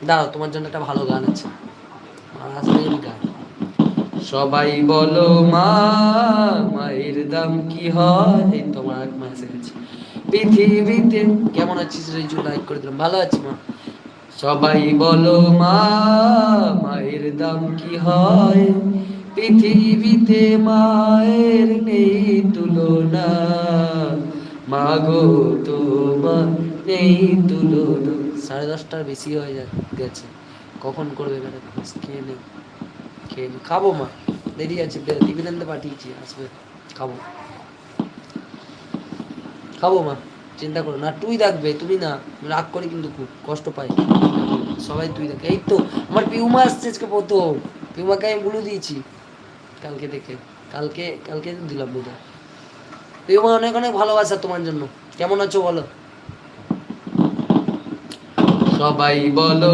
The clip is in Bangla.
দাঁড়াও, তোমার জন্য একটা ভালো গান আছে, গান। সবাই বলো মা, মায়ের দাম কি হয়, এই তোমার এক মা এসে গেছে পৃথিবীতে। কেমন আছিস রিজু? লাইক করে দিলাম, ভালো আছি মা। সবাই বলো মা, মায়ের দাম কি হয়, পৃথিবীতে মায়ের নেই তুলনা, মাগো তোমার নেই তুলনা। 10:30টার বেশি হয়ে গেছে, কখন করবে ব্রেকফাস্ট? খেয়ে নেই, খেয়ে নি, খাবো মা, দেরি আছে, টিফিন আনতে পাঠিয়েছি, আসবে, খাবো, খাবো মা, চিন্তা করো না। তুই দেখবে, তুমি না, রাগ করে কিন্তু খুব কষ্ট পাই, সবাই তুই দেখ। এই তো আমার পিউমা আসছে আজকে প্রথম, পিউমাকে আমি বলে দিয়েছি কালকে দেখে, কালকে দিলাম বোধ হয়। পিউমা অনেক অনেক ভালোবাসা তোমার জন্য। কেমন আছো বলো? সবাই বলো